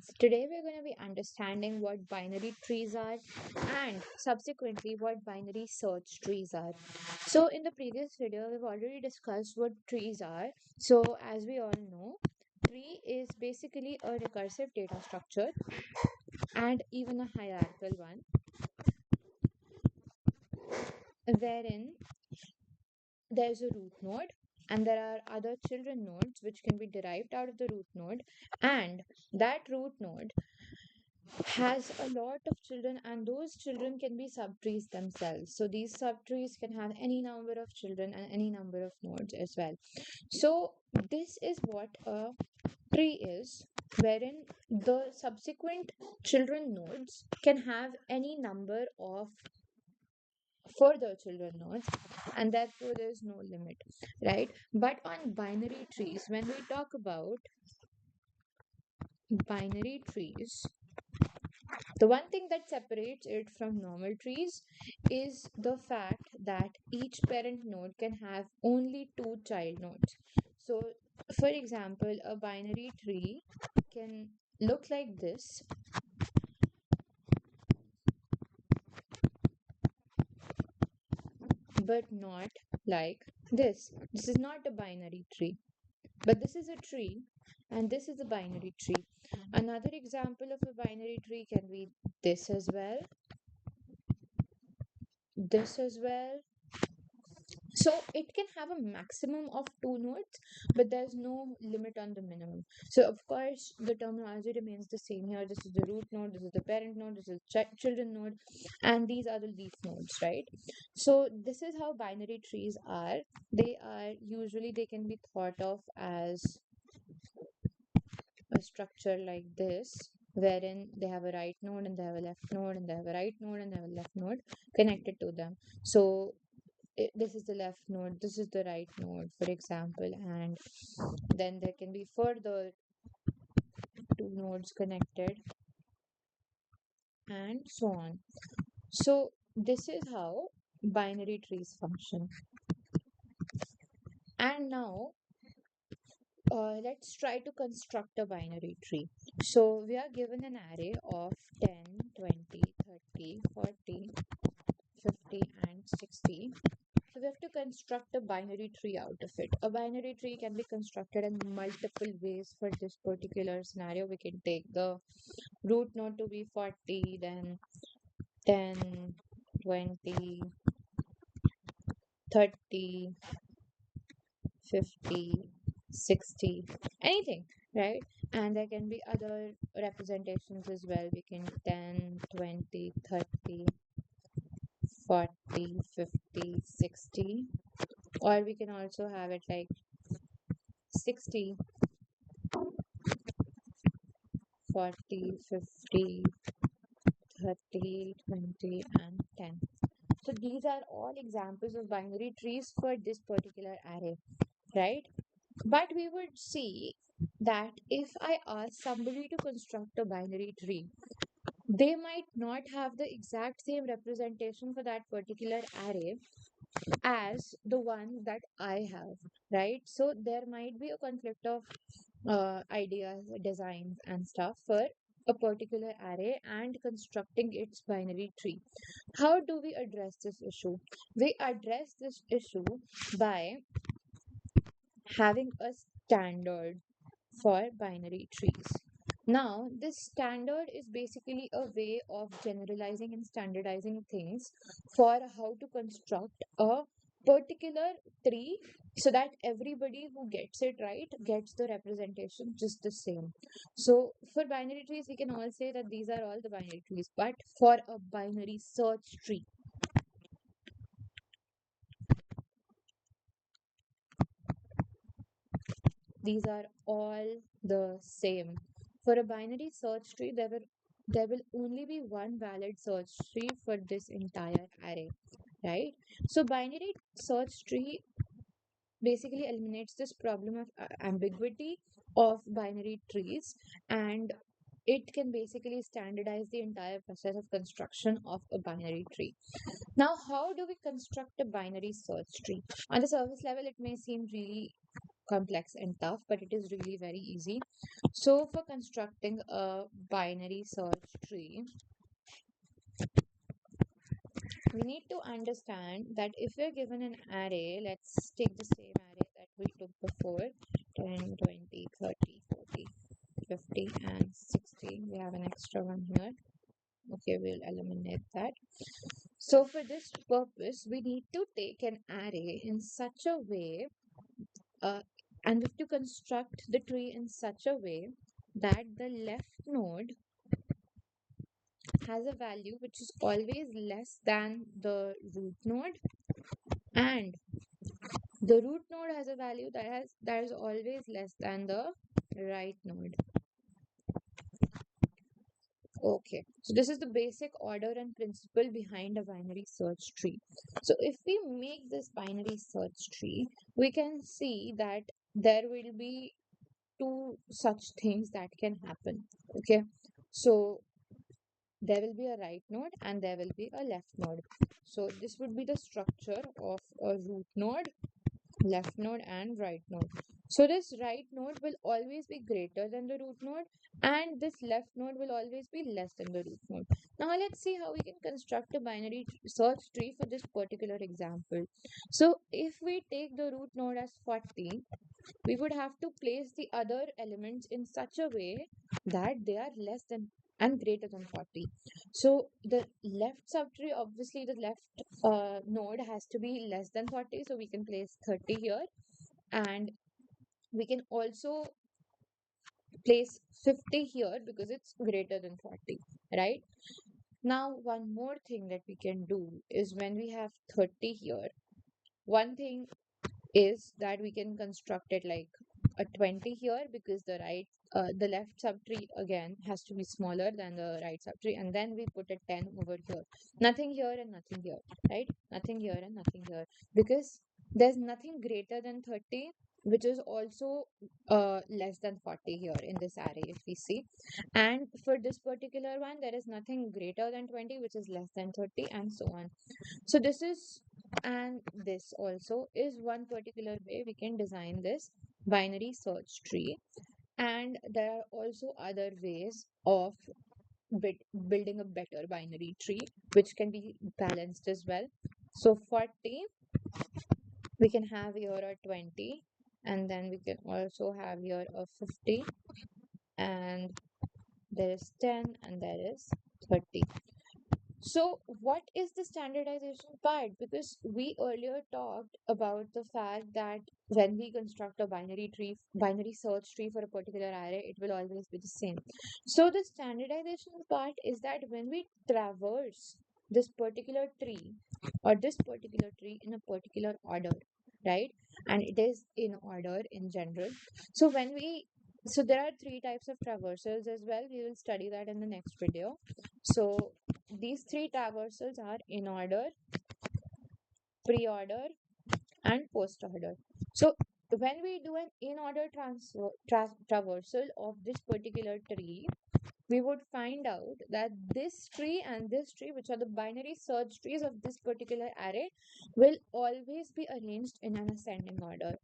friends. Today we're going to be understanding what binary trees are and subsequently what binary search trees are. So, in the previous video, we've already discussed what trees are. So, as we all know, tree is basically a recursive data structure and even a hierarchical one, wherein there's a root node and there are other children nodes which can be derived out of the root node, and that root node has a lot of children, and those children can be subtrees themselves. So these subtrees can have any number of children and any number of nodes as well. So this is what a tree is, wherein the subsequent children nodes can have any number of further children nodes, and therefore there's no limit, right? But on binary trees, when we talk about binary trees, the one thing that separates it from normal trees is the fact that each parent node can have only two child nodes. So, for example, a binary tree can look like this, but not like this. This is not a binary tree, but this is a tree, and this is a binary tree. Another example of a binary tree can be this as well, this as well. So it can have a maximum of two nodes, but there's no limit on the minimum. So of course, the terminology remains the same here. This is the root node, this is the parent node, this is the children node, and these are the leaf nodes, right? So this is how binary trees are. They are usually they can be thought of as a structure like this, wherein they have a right node and they have a left node and they have a right node and they have a left node connected to them. So this is the left node, this is the right node, for example, and then there can be further two nodes connected, and so on. So this is how binary trees function. And now let's try to construct a binary tree. So we are given an array of 10, 20, 30, 40, 50, and 60. So we have to construct a binary tree out of it. A binary tree can be constructed in multiple ways for this particular scenario. We can take the root node to be 40, then 10, 20, 30, 50, 60, anything, right? And there can be other representations as well. We can 10, 20, 30, 40, 50, 60, or we can also have it like 60, 40, 50, 30, 20, and 10. So these are all examples of binary trees for this particular array, right? But we would see that if I ask somebody to construct a binary tree, they might not have the exact same representation for that particular array as the one that I have, right? So there might be a conflict of ideas, designs, and stuff for a particular array and constructing its binary tree. How do we address this issue? We address this issue by having a standard for binary trees. Now, this standard is basically a way of generalizing and standardizing things for how to construct a particular tree so that everybody who gets it right gets the representation just the same. So, for binary trees, we can all say that these are all the binary trees, but for a binary search tree, these are all the same. For a binary search tree, there will only be one valid search tree for this entire array, right? So binary search tree basically eliminates this problem of ambiguity of binary trees, and it can basically standardize the entire process of construction of a binary tree. Now, how do we construct a binary search tree? On the surface level, it may seem really complex and tough, but it is really very easy. So for constructing a binary search tree, we need to understand that if we're given an array, let's take the same array that we took before, 10, 20, 30, 40, 50, and 60. We have an extra one here. Okay, we'll eliminate that. So for this purpose, we need to take an array in such a way, uh, and we have to construct the tree in such a way that the left node has a value which is always less than the root node, and the root node has a value that is always less than the right node. Okay, so this is the basic order and principle behind a binary search tree. So if we make this binary search tree, we can see that there will be two such things that can happen. Okay, so there will be a right node and there will be a left node. So this would be the structure of a root node, left node, and right node. So this right node will always be greater than the root node, and this left node will always be less than the root node. Now let's see how we can construct a binary search tree for this particular example. So if we take the root node as 40, we would have to place the other elements in such a way that they are less than and greater than 40. So the left subtree, obviously the left node has to be less than 40, so we can place 30 here, and we can also place 50 here because it's greater than 40, right? Now one more thing that we can do is when we have 30 here, one thing is that we can construct it like a 20 here, because the left subtree again has to be smaller than the right subtree, and then we put a 10 over here, nothing here and nothing here, right? Nothing here and nothing here, because there's nothing greater than 30 which is also less than 40 here in this array if we see. And for this particular one, there is nothing greater than 20 which is less than 30, and so on. So this is, and this also is one particular way we can design this binary search tree. And there are also other ways of building a better binary tree which can be balanced as well. So 40, we can have here a 20, and then we can also have here a 50, and there is 10, and there is 30. So, what is the standardization part? Because we earlier talked about the fact that when we construct a binary search tree for a particular array, it will always be the same. So, the standardization part is that when we traverse this particular tree or this particular tree in a particular order, right? And it is in order in general. So, so there are three types of traversals as well. We will study that in the next video. So these three traversals are in order, pre-order, and post-order. So when we do an in-order traversal of this particular tree, we would find out that this tree and this tree, which are the binary search trees of this particular array, will always be arranged in an ascending order.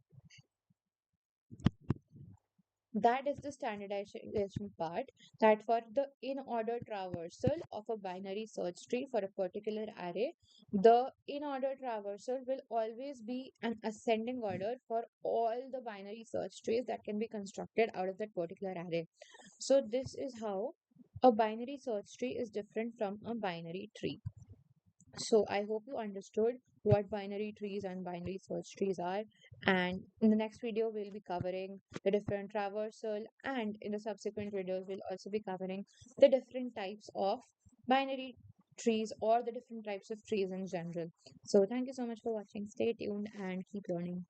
That is the standardization part, that for the in order traversal of a binary search tree for a particular array, the in order traversal will always be an ascending order for all the binary search trees that can be constructed out of that particular array. So this is how a binary search tree is different from a binary tree. So I hope you understood what binary trees and binary search trees are. And in the next video, we'll be covering the different traversal, and in the subsequent videos, we'll also be covering the different types of binary trees or the different types of trees in general. So thank you so much for watching. Stay tuned and keep learning.